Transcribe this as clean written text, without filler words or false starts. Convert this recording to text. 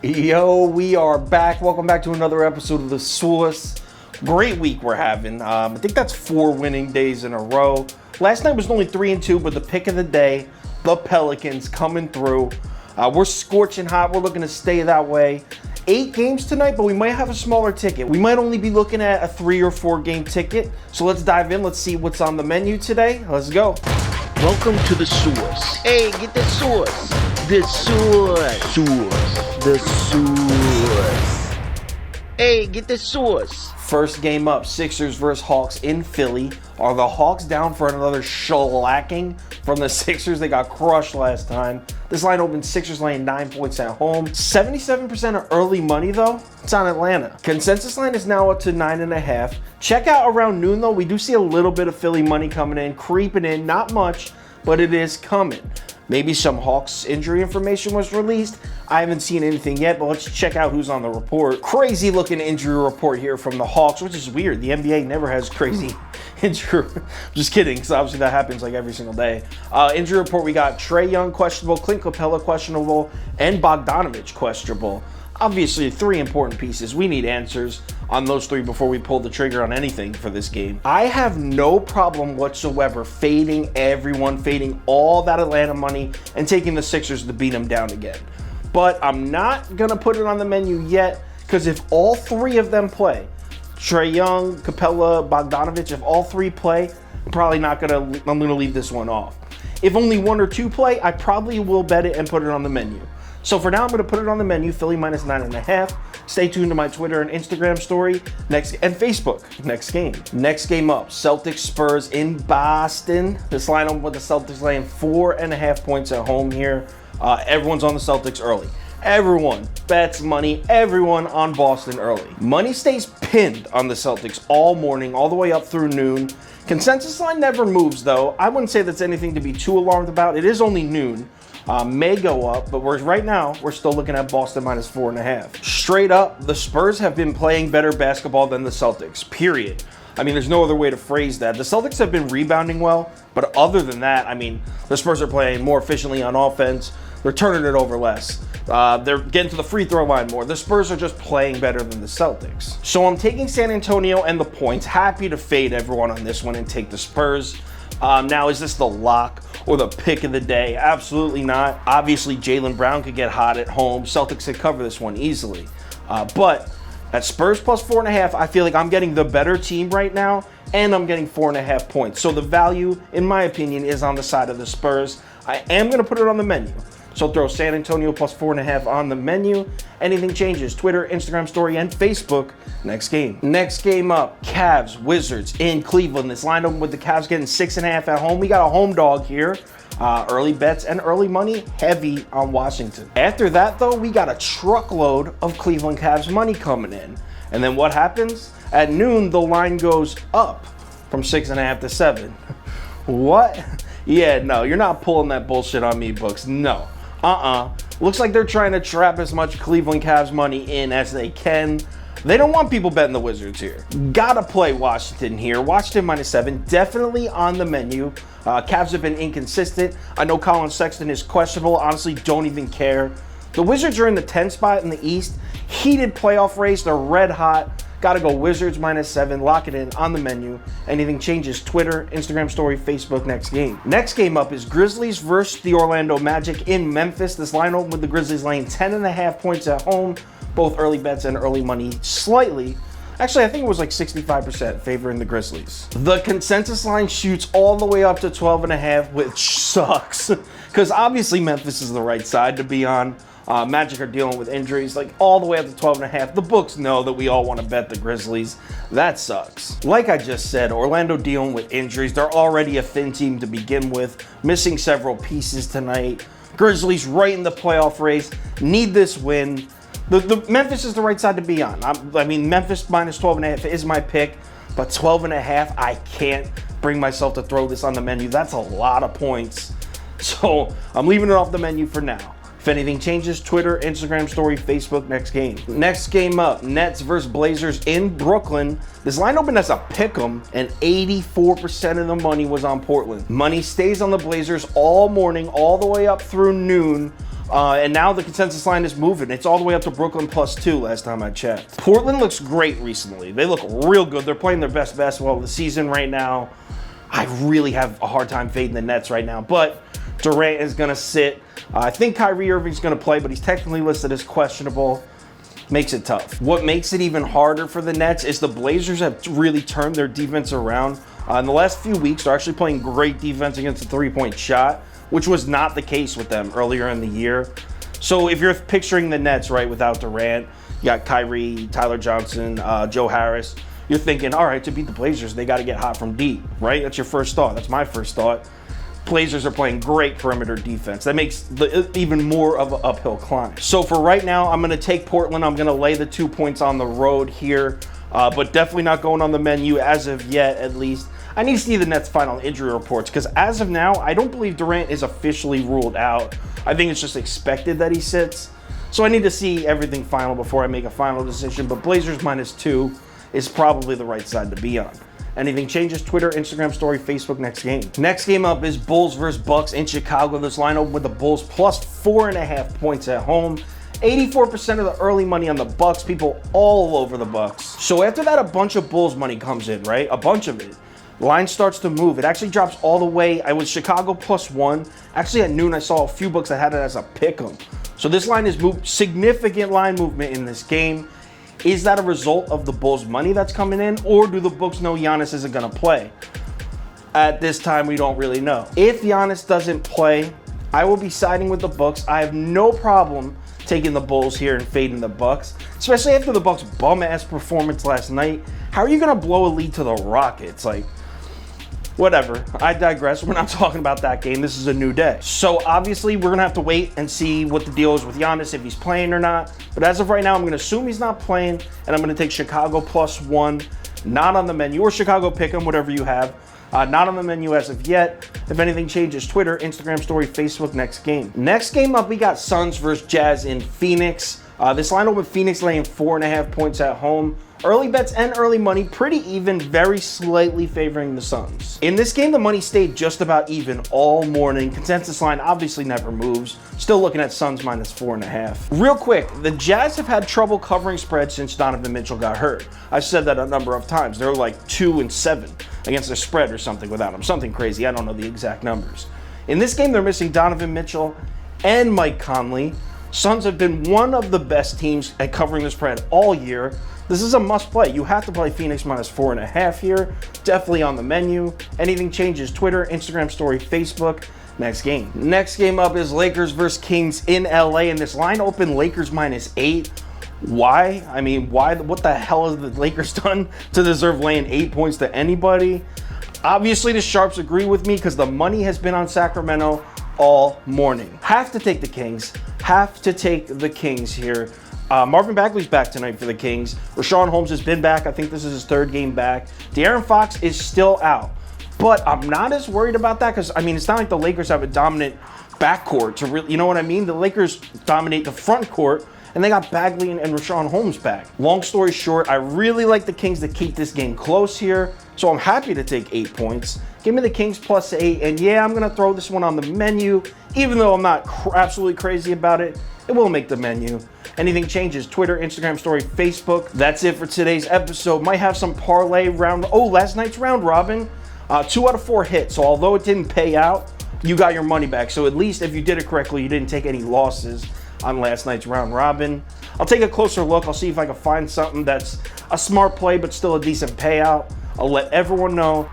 Yo, we are back. Welcome back to another episode of The Source. Great week we're having. I think that's 4 winning days in a row. Last night was only 3-2, but the pick of the day, the Pelicans coming through. We're scorching hot. We're looking to stay that way. 8 games tonight, but we might have a smaller ticket. We might only be looking at a 3 or 4 game ticket. So let's dive in. Let's see what's on the menu today. Let's go. Welcome to The Source. Hey, get the source. The source. The source. Hey, get the source. First game up, Sixers versus Hawks in Philly. Are the Hawks down for another shellacking from the Sixers? They got crushed last time. This line opened Sixers laying 9 points at home. 77% of early money though, it's on Atlanta. Consensus line is now up to 9.5. Check out around noon though, we do see a little bit of Philly money coming in, creeping in, not much, but it is coming. Maybe some Hawks injury information was released. I haven't seen anything yet, but let's check out who's on the report. Crazy looking injury report here from the Hawks, which is weird. The NBA never has crazy injury. Just kidding, because obviously that happens like every single day. Injury report, we got Trae Young questionable, Clint Capella questionable, and Bogdanovich questionable. Obviously, 3 important pieces. We need answers on those 3 before we pull the trigger on anything for this game. I have no problem whatsoever fading everyone, fading all that Atlanta money, and taking the Sixers to beat them down again. But I'm not going to put it on the menu yet, because if all 3 of them play, Trae Young, Capella, Bogdanovich, if all 3 play, I'm going to leave this one off. If only 1 or 2 play, I probably will bet it and put it on the menu. So for now, I'm going to put it on the menu, Philly minus 9.5. Stay tuned to my Twitter and Instagram story and Facebook. Next game. Next game up, Celtics Spurs in Boston. This line up with the Celtics laying 4.5 points at home here. Everyone's on the Celtics early. Everyone bets money. Everyone on Boston early. Money stays pinned on the Celtics all morning, all the way up through noon. Consensus line never moves though. I wouldn't say that's anything to be too alarmed about. It is only noon. May go up, but right now we're still looking at Boston minus 4.5. Straight up, the Spurs have been playing better basketball than the Celtics, period. I mean, there's no other way to phrase that. The Celtics have been rebounding well, but other than that, I mean, the Spurs are playing more efficiently on offense. They're turning it over less. They're getting to the free throw line more. The Spurs are just playing better than the Celtics. So I'm taking San Antonio and the points. Happy to fade everyone on this one and take the Spurs. Now, is this the lock or the pick of the day? Absolutely not. Obviously, Jaylen Brown could get hot at home. Celtics could cover this one easily. But at Spurs plus 4.5, I feel like I'm getting the better team right now, and I'm getting 4.5 points. So the value, in my opinion, is on the side of the Spurs. I am going to put it on the menu. So throw San Antonio plus 4.5 on the menu. Anything changes, Twitter, Instagram story, and Facebook. Next game. Next game up, Cavs, Wizards in Cleveland. This line up with the Cavs getting 6.5 at home. We got a home dog here. Early bets and early money heavy on Washington. After that, though, we got a truckload of Cleveland Cavs money coming in. And then what happens? At noon, the line goes up from 6.5 to 7. What? Yeah, no, you're not pulling that bullshit on me, books. No. Looks like they're trying to trap as much Cleveland Cavs money in as they can. They don't want people betting the Wizards here. Gotta play Washington here. Washington minus 7, definitely on the menu. Cavs have been inconsistent. I know Colin Sexton is questionable. Honestly, don't even care. The Wizards are in the 10th spot in the East. Heated playoff race. They're red hot. Gotta go Wizards minus 7. Lock it in on the menu. Anything changes, Twitter, Instagram story, Facebook. Next game. Next game up is Grizzlies versus the Orlando Magic in Memphis. This line opened with the Grizzlies laying 10.5 points at home. Both early bets and early money slightly. Actually, I think it was like 65% favoring the Grizzlies. The consensus line shoots all the way up to 12.5, which sucks. Because obviously Memphis is the right side to be on. Magic are dealing with injuries, like all the way up to 12.5. The books know that we all want to bet the Grizzlies. That sucks. Like I just said, Orlando dealing with injuries. They're already a thin team to begin with, missing several pieces tonight. Grizzlies right in the playoff race, need this win. The Memphis is the right side to be on. I mean, Memphis minus 12.5 is my pick, but 12.5, I can't bring myself to throw this on the menu. That's a lot of points. So I'm leaving it off the menu for now. If anything changes, Twitter, Instagram story, Facebook. Next game. Next game up, Nets versus Blazers in Brooklyn. This line opened as a pick'em, and 84% of the money was on Portland. Money stays on the Blazers all morning, all the way up through noon. And now the consensus line is moving. It's all the way up to Brooklyn +2 last time I checked. Portland looks great recently. They look real good. They're playing their best basketball of the season right now. I really have a hard time fading the Nets right now, but Durant is going to sit. I think Kyrie Irving's going to play, but he's technically listed as questionable. Makes it tough. What makes it even harder for the Nets is the Blazers have really turned their defense around. In the last few weeks, they're actually playing great defense against the three-point shot, which was not the case with them earlier in the year. So if you're picturing the Nets, right, without Durant, you got Kyrie, Tyler Johnson, Joe Harris, you're thinking, all right, to beat the Blazers, they got to get hot from deep, right? That's your first thought. That's my first thought. Blazers are playing great perimeter defense. That makes even more of an uphill climb. So for right now, I'm going to take Portland. I'm going to lay the 2 points on the road here, but definitely not going on the menu as of yet, at least. I need to see the Nets' final injury reports because as of now, I don't believe Durant is officially ruled out. I think it's just expected that he sits. So I need to see everything final before I make a final decision, but Blazers -2 is probably the right side to be on. Anything changes, Twitter, Instagram story, Facebook, next game. Next game up is Bulls versus Bucks in Chicago. This line opened with the Bulls +4.5 points at home. 84% of the early money on the Bucks, people all over the Bucks. So after that, a bunch of Bulls money comes in, right? A bunch of it. Line starts to move. It actually drops all the way. I was Chicago +1. Actually, at noon, I saw a few books that had it as a pick 'em. So this line is moved, significant line movement in this game. Is that a result of the Bulls' money that's coming in, or do the books know Giannis isn't going to play? At this time, we don't really know. If Giannis doesn't play, I will be siding with the Bucks. I have no problem taking the Bulls here and fading the Bucks, especially after the Bucks' bum-ass performance last night. How are you going to blow a lead to the Rockets? Like, whatever. I digress. We're not talking about that game. This is a new day. So obviously, we're going to have to wait and see what the deal is with Giannis, if he's playing or not. But as of right now, I'm going to assume he's not playing, and I'm going to take Chicago +1, not on the menu, or Chicago pick'em, whatever you have. Not on the menu as of yet. If anything changes, Twitter, Instagram story, Facebook, next game. Next game up, we got Suns versus Jazz in Phoenix. This line opened with Phoenix laying 4.5 points at home. Early bets and early money pretty even, very slightly favoring the Suns. In this game, the money stayed just about even all morning. Consensus line obviously never moves. Still looking at Suns -4.5. Real quick, the Jazz have had trouble covering spreads since Donovan Mitchell got hurt. I've said that a number of times. They're like 2-7 against the spread or something without him. Something crazy. I don't know the exact numbers. In this game, they're missing Donovan Mitchell and Mike Conley. Suns have been one of the best teams at covering the spread all year. This is a must play. You have to play Phoenix -4.5 here. Definitely on the menu. Anything changes, Twitter, Instagram story, Facebook. Next game. Next game up is Lakers versus Kings in LA, and this line opened Lakers -8. Why? I mean, why? What the hell has the Lakers done to deserve laying 8 points to anybody? Obviously, the Sharps agree with me because the money has been on Sacramento all morning. Have to take the Kings. Have to take the Kings here. Marvin Bagley's back tonight for the Kings. Rashawn Holmes has been back. I think this is his 3rd game back. De'Aaron Fox is still out. But I'm not as worried about that because, I mean, it's not like the Lakers have a dominant backcourt to really, you know what I mean? The Lakers dominate the front court, and they got Bagley and Rashawn Holmes back. Long story short, I really like the Kings to keep this game close here, so I'm happy to take 8 points. Give me the Kings +8, and yeah, I'm going to throw this one on the menu. Even though I'm not absolutely crazy about it, it will make the menu. Anything changes, Twitter, Instagram story, Facebook. That's it for today's episode. Might have some parlay round. Oh, last night's round robin. 2 out of 4 hit. So although it didn't pay out, you got your money back. So at least if you did it correctly, you didn't take any losses on last night's round robin. I'll take a closer look. I'll see if I can find something that's a smart play but still a decent payout. I'll let everyone know.